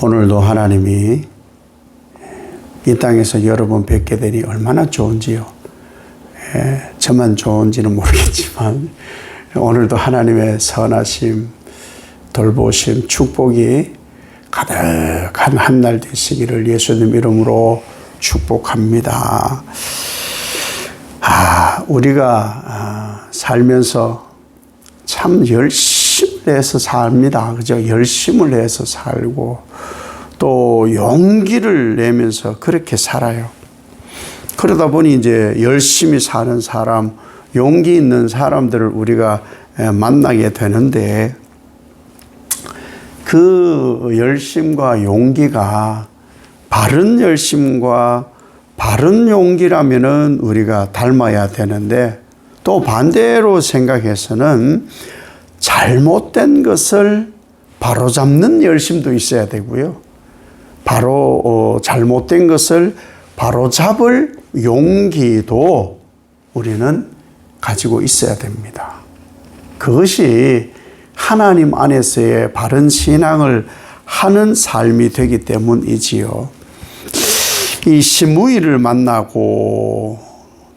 오늘도 하나님이 이 땅에서 여러분 뵙게 되니 얼마나 좋은지요. 저만 좋은지는 모르겠지만 오늘도 하나님의 선하심, 돌보심, 축복이 가득한 한 날 되시기를 예수님 이름으로 축복합니다. 우리가 살면서 참 열심을 해서 삽니다. 그죠? 열심을 해서 살고 또 용기를 내면서 그렇게 살아요. 그러다 보니 이제 열심히 사는 사람, 용기 있는 사람들을 우리가 만나게 되는데 그 열심과 용기가 바른 열심과 바른 용기라면은 우리가 닮아야 되는데 또 반대로 생각해서는 잘못된 것을 바로잡는 열심도 있어야 되고요. 잘못된 것을 바로잡을 용기도 우리는 가지고 있어야 됩니다. 그것이 하나님 안에서의 바른 신앙을 하는 삶이 되기 때문이지요. 이 시므이를 만나고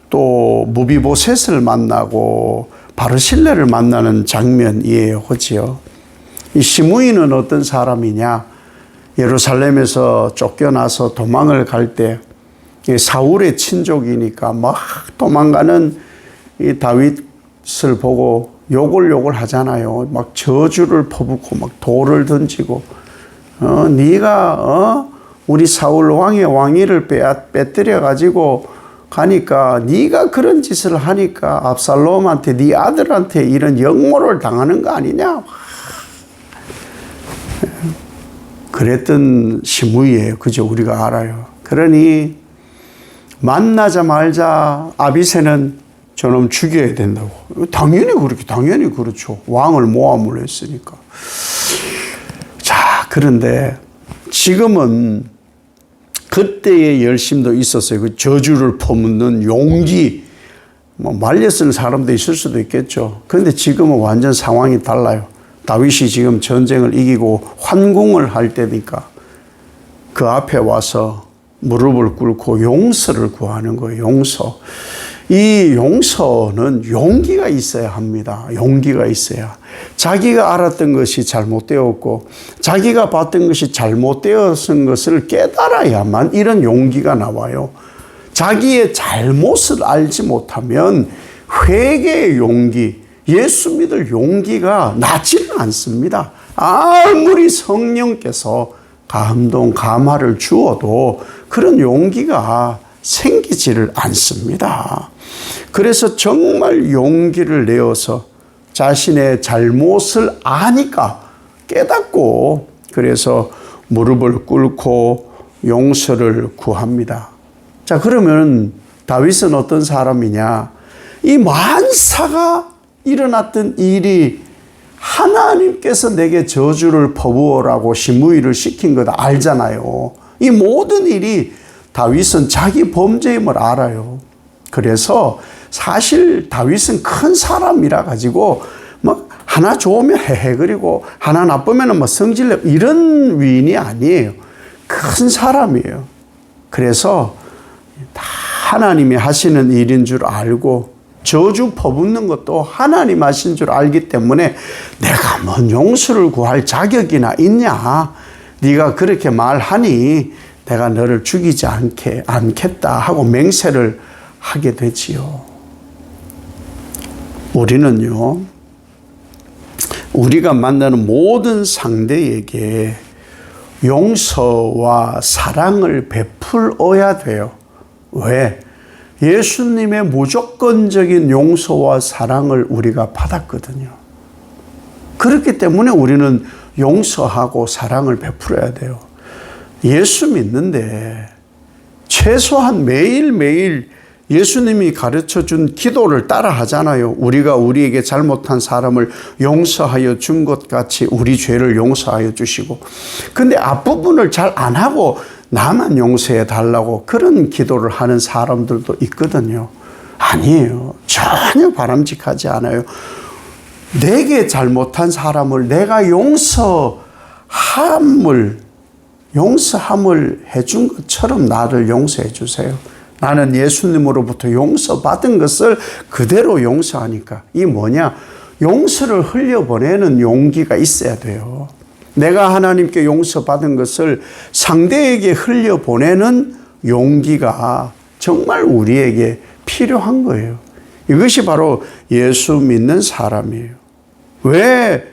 또 무비보셋을 만나고 바르실레를 만나는 장면이에요. 그렇지요? 이 시므이는 어떤 사람이냐? 예루살렘에서 쫓겨나서 도망을 갈 때 사울의 친족이니까 막 도망가는 이 다윗을 보고 욕을 하잖아요. 막 저주를 퍼붓고 막 돌을 던지고 네가 우리 사울 왕의 왕위를 빼뜨려 가지고 가니까 네가 그런 짓을 하니까 압살롬한테 네 아들한테 이런 역모를 당하는 거 아니냐? 그랬던 시므이예요. 그죠? 우리가 알아요. 그러니 만나자마자 아비새는 저놈 죽여야 된다고. 당연히 그렇죠. 왕을 모함을 했으니까. 자, 그런데 지금은 그때의 열심도 있었어요. 그 저주를 퍼붓는 용기, 말려 쓰는 사람도 있을 수도 있겠죠. 그런데 지금은 완전 상황이 달라요. 다윗이 지금 전쟁을 이기고 환궁을 할 때니까 그 앞에 와서 무릎을 꿇고 용서를 구하는 거예요. 용서. 이 용서는 용기가 있어야 합니다. 용기가 있어야. 자기가 알았던 것이 잘못되었고 자기가 봤던 것이 잘못되었은 것을 깨달아야만 이런 용기가 나와요. 자기의 잘못을 알지 못하면 회개의 용기, 예수 믿을 용기가 나지는 않습니다. 아무리 성령께서 감동, 감화를 주어도 그런 용기가 생기지를 않습니다. 그래서 정말 용기를 내어서 자신의 잘못을 아니까 깨닫고 그래서 무릎을 꿇고 용서를 구합니다. 자, 그러면 다윗은 어떤 사람이냐? 이 만사가 일어났던 일이 하나님께서 내게 저주를 퍼부으라고 시므이를 시킨 거 알잖아요. 이 모든 일이 다윗은 자기 범죄임을 알아요. 그래서 사실 다윗은 큰 사람이라 가지고 막 하나 좋으면 헤헤거리고 하나 나쁘면 뭐 성질내 이런 위인이 아니에요. 큰 사람이에요. 그래서 다 하나님이 하시는 일인 줄 알고 저주 퍼붓는 것도 하나님 하신 줄 알기 때문에 내가 뭔 용서를 구할 자격이나 있냐? 네가 그렇게 말하니 내가 너를 죽이지 않겠다 하고 맹세를 하게 되지요. 우리는요, 우리가 만나는 모든 상대에게 용서와 사랑을 베풀어야 돼요. 왜? 예수님의 무조건적인 용서와 사랑을 우리가 받았거든요. 그렇기 때문에 우리는 용서하고 사랑을 베풀어야 돼요. 예수 믿는데 최소한 매일매일 예수님이 가르쳐준 기도를 따라 하잖아요. 우리가 우리에게 잘못한 사람을 용서하여 준 것 같이 우리 죄를 용서하여 주시고. 근데 앞부분을 잘 안 하고 나만 용서해 달라고 그런 기도를 하는 사람들도 있거든요. 아니에요. 전혀 바람직하지 않아요. 내게 잘못한 사람을 내가 용서함을 용서함을 해준 것처럼 나를 용서해 주세요. 나는 예수님으로부터 용서받은 것을 그대로 용서하니까. 이 뭐냐? 용서를 흘려보내는 용기가 있어야 돼요. 내가 하나님께 용서받은 것을 상대에게 흘려보내는 용기가 정말 우리에게 필요한 거예요. 이것이 바로 예수 믿는 사람이에요. 왜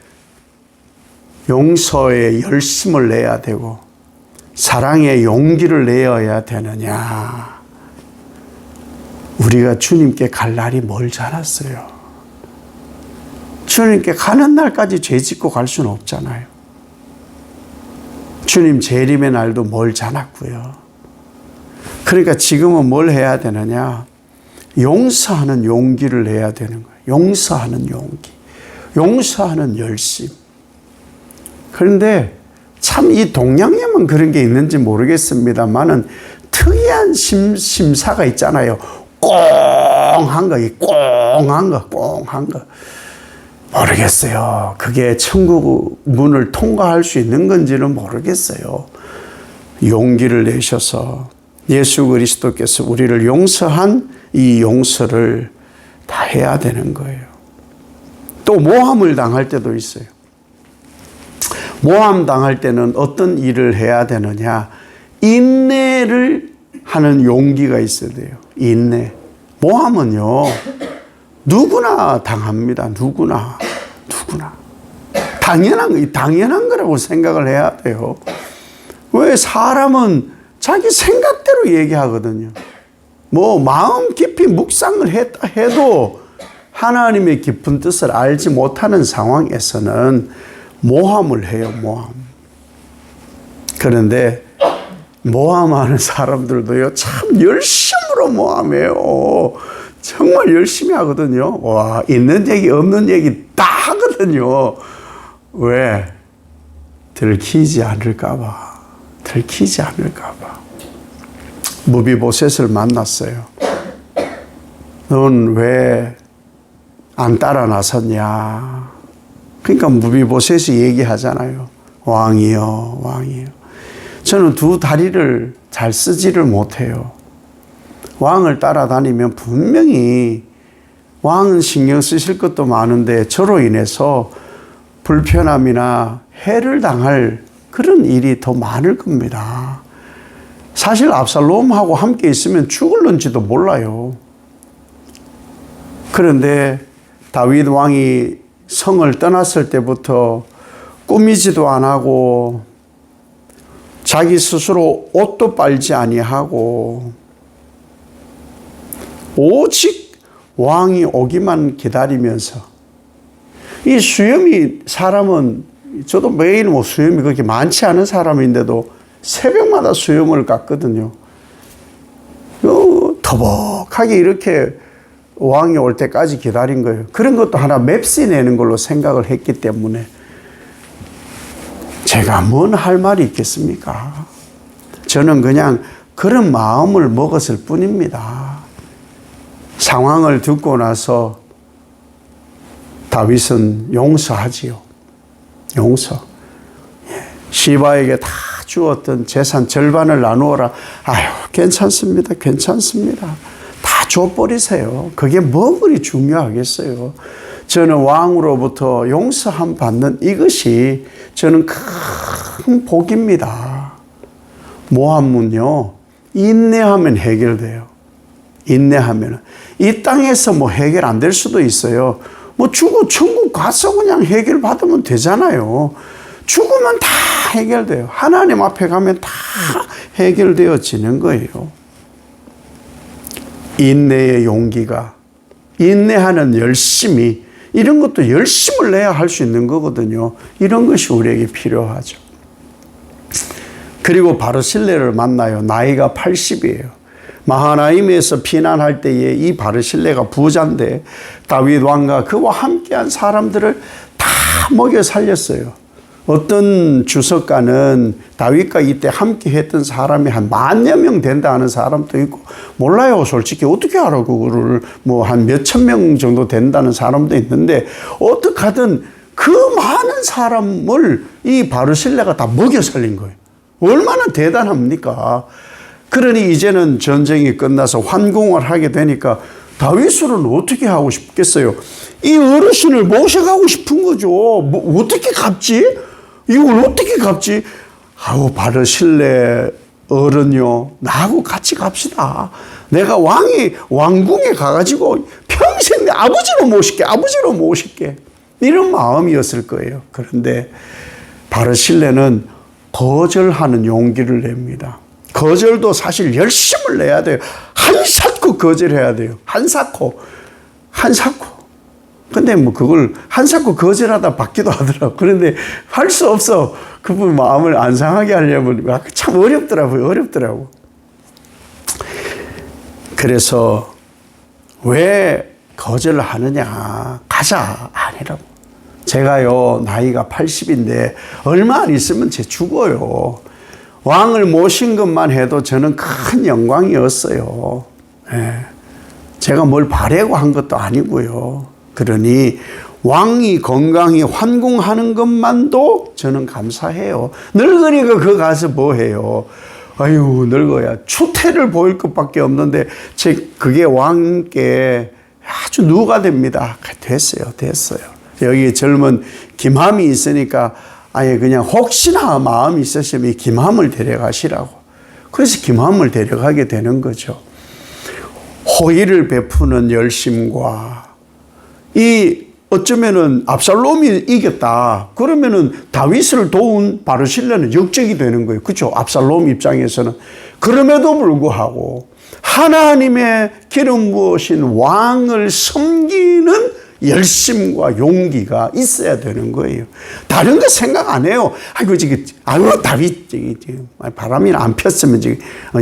용서에 열심을 내야 되고 사랑의 용기를 내어야 되느냐? 우리가 주님께 갈 날이 멀지 않았어요. 주님께 가는 날까지 죄 짓고 갈 수는 없잖아요. 주님 재림의 날도 멀지 않았고요. 그러니까 지금은 뭘 해야 되느냐? 용서하는 용기를 내야 되는 거예요. 용서하는 용기. 용서하는 열심. 그런데 참 이 동양에만 그런 게 있는지 모르겠습니다만은 특이한 심사가 있잖아요. 꽁한 거, 꽁한 거. 모르겠어요. 그게 천국 문을 통과할 수 있는 건지는 모르겠어요. 용기를 내셔서 예수 그리스도께서 우리를 용서한 이 용서를 다 해야 되는 거예요. 또 모함을 당할 때도 있어요. 모함 당할 때는 어떤 일을 해야 되느냐? 인내를 하는 용기가 있어야 돼요. 인내. 모함은요, 누구나 당합니다. 누구나. 당연한 거라고 생각을 해야 돼요. 왜 사람은 자기 생각대로 얘기하거든요. 뭐 마음 깊이 묵상을 했다 해도 하나님의 깊은 뜻을 알지 못하는 상황에서는 모함을 해요. 모함. 그런데 모함하는 사람들도요, 참 열심으로 모함해요. 정말 열심히 하거든요. 와, 있는 얘기 없는 얘기 다 하거든요. 왜? 들키지 않을까 봐. 무비보셋을 만났어요. 넌 왜 안 따라 나섰냐? 그러니까 무비보셋이 얘기하잖아요. 왕이요. 저는 두 다리를 잘 쓰지를 못해요. 왕을 따라다니면 분명히 왕은 신경 쓰실 것도 많은데 저로 인해서 불편함이나 해를 당할 그런 일이 더 많을 겁니다. 사실 압살롬하고 함께 있으면 죽을는지도 몰라요. 그런데 다윗 왕이 성을 떠났을 때부터 꾸미지도 안 하고 자기 스스로 옷도 빨지 아니하고 오직 왕이 오기만 기다리면서 이 수염이 사람은 저도 매일 뭐 수염이 그렇게 많지 않은 사람인데도 새벽마다 수염을 깎거든요. 터벅하게 이렇게 왕이 올 때까지 기다린 거예요. 그런 것도 하나 맵시 내는 걸로 생각을 했기 때문에 제가 뭔 할 말이 있겠습니까? 저는 그냥 그런 마음을 먹었을 뿐입니다. 상황을 듣고 나서 다윗은 용서하지요. 용서. 시바에게 다 주었던 재산 절반을 나누어라. 아유, 괜찮습니다. 다 줘버리세요. 그게 뭐 그리 중요하겠어요. 저는 왕으로부터 용서함 받는 이것이 저는 큰 복입니다. 모함은요, 인내하면 해결돼요. 인내하면. 이 땅에서 뭐 해결 안 될 수도 있어요. 뭐 죽고 천국 가서 그냥 해결 받으면 되잖아요. 죽으면 다 해결돼요. 하나님 앞에 가면 다 해결되어지는 거예요. 인내의 용기가, 인내하는 열심이, 이런 것도 열심을 내야 할 수 있는 거거든요. 이런 것이 우리에게 필요하죠. 그리고 바르실레를 만나요. 나이가 80이에요. 마하나임에서 피난할 때에 이 바르실레가 부자인데 다윗 왕과 그와 함께한 사람들을 다 먹여 살렸어요. 어떤 주석가는 다윗과 이때 함께 했던 사람이 한 10,000여 명 된다 하는 사람도 있고, 몰라요. 솔직히 어떻게 알아 그거를. 뭐 한 몇천 명 정도 된다는 사람도 있는데, 어떻게든 그 많은 사람을 이 바르실레가 다 먹여 살린 거예요. 얼마나 대단합니까? 그러니 이제는 전쟁이 끝나서 환공을 하게 되니까 다윗은 어떻게 하고 싶겠어요? 이 어르신을 모셔가고 싶은 거죠. 뭐 어떻게 갚지? 이걸 어떻게 갚지? 아우, 바르실레 어른요, 나하고 같이 갑시다. 내가 왕궁에 가가지고 평생 내 아버지로 모실게. 이런 마음이었을 거예요. 그런데 바르실레는 거절하는 용기를 냅니다. 거절도 사실 열심을 내야 돼요. 한사코 거절해야 돼요. 한사코. 근데 뭐 그걸 한사코 거절하다 받기도 하더라고. 그런데 할 수 없어. 그분 마음을 안 상하게 하려면 참 어렵더라고. 그래서 왜 거절을 하느냐. 가자. 아니라고. 제가요, 나이가 80인데 얼마 안 있으면 제 죽어요. 왕을 모신 것만 해도 저는 큰 영광이었어요. 예. 제가 뭘 바라고 한 것도 아니고요. 그러니 왕이 건강히 환궁하는 것만도 저는 감사해요. 늙으니까 그 가서 뭐 해요. 아유, 늙어야 추태를 보일 것밖에 없는데 그게 왕께 아주 누가 됩니다. 됐어요. 여기 젊은 김함이 있으니까 아예 그냥 혹시나 마음이 있으시면 김함을 데려가시라고. 그래서 김함을 데려가게 되는 거죠. 호의를 베푸는 열심과 어쩌면은 압살롬이 이겼다. 그러면은 다윗을 도운 바르실레는 역적이 되는 거예요. 그렇죠? 압살롬 입장에서는. 그럼에도 불구하고 하나님의 기름 부으신 왕을 섬기는 열심과 용기가 있어야 되는 거예요. 다른 거 생각 안 해요. 다윗, 바람이 안 폈으면,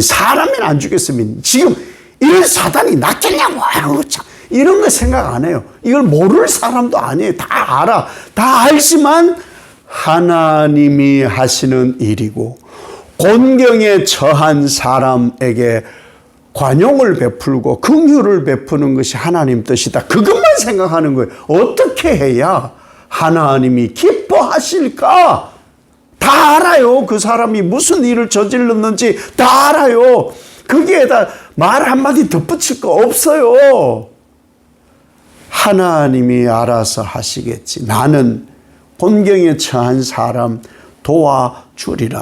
사람이 안 죽였으면, 지금 이런 사단이 낫겠냐고. 이런 거 생각 안 해요. 이걸 모를 사람도 아니에요. 다 알아. 다 알지만 하나님이 하시는 일이고, 곤경에 처한 사람에게 관용을 베풀고 긍휼을 베푸는 것이 하나님 뜻이다. 그것만 생각하는 거예요. 어떻게 해야 하나님이 기뻐하실까? 다 알아요. 그 사람이 무슨 일을 저질렀는지 다 알아요. 거기에다 말 한마디 덧붙일 거 없어요. 하나님이 알아서 하시겠지. 나는 곤경에 처한 사람 도와주리라.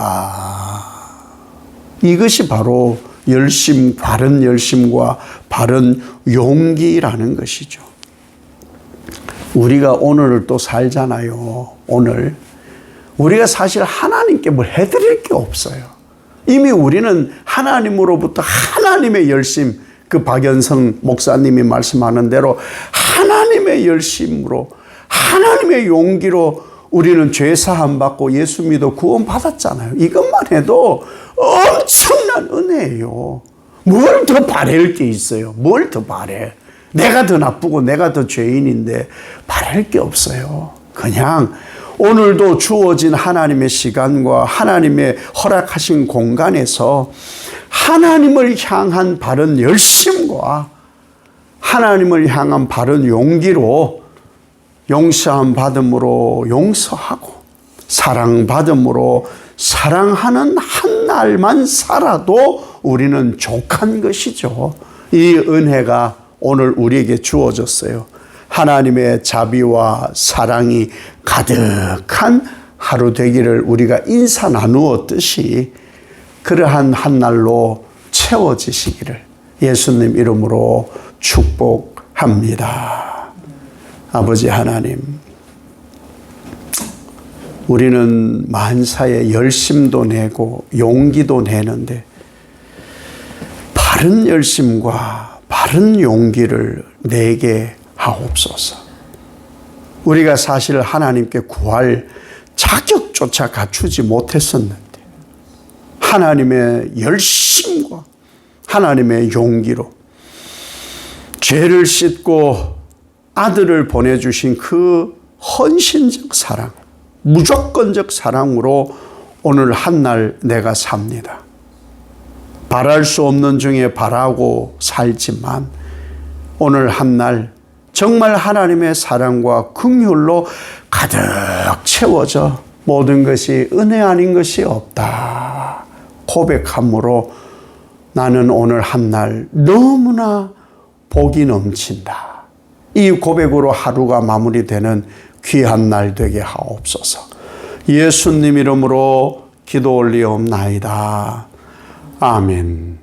이것이 바로 바른 열심과 바른 용기라는 것이죠. 우리가 오늘을 또 살잖아요. 오늘. 우리가 사실 하나님께 뭘 해드릴 게 없어요. 이미 우리는 하나님으로부터 하나님의 열심, 그 박연성 목사님이 말씀하는 대로 하나님의 열심으로, 하나님의 용기로 우리는 죄사함 받고 예수 믿어 구원 받았잖아요. 이것만 해도 엄청난 은혜예요. 뭘 더 바랄 게 있어요? 뭘 더 바래? 내가 더 나쁘고 내가 더 죄인인데 바랄 게 없어요. 그냥 오늘도 주어진 하나님의 시간과 하나님의 허락하신 공간에서 하나님을 향한 바른 열심과 하나님을 향한 바른 용기로 용서함 받음으로 용서하고 사랑받음으로 사랑하는 한 날만 살아도 우리는 족한 것이죠. 이 은혜가 오늘 우리에게 주어졌어요. 하나님의 자비와 사랑이 가득한 하루 되기를 우리가 인사 나누었듯이 그러한 한 날로 채워지시기를 예수님 이름으로 축복합니다. 아버지 하나님, 우리는 만사에 열심도 내고 용기도 내는데 바른 열심과 바른 용기를 내게 하옵소서. 우리가 사실 하나님께 구할 자격조차 갖추지 못했었는데 하나님의 열심과 하나님의 용기로 죄를 씻고 아들을 보내주신 그 헌신적 사랑, 무조건적 사랑으로 오늘 한 날 내가 삽니다. 바랄 수 없는 중에 바라고 살지만 오늘 한 날 정말 하나님의 사랑과 긍휼로 가득 채워져 모든 것이 은혜 아닌 것이 없다. 고백함으로 나는 오늘 한 날 너무나 복이 넘친다. 이 고백으로 하루가 마무리되는 귀한 날 되게 하옵소서. 예수님 이름으로 기도 올리옵나이다. 아멘.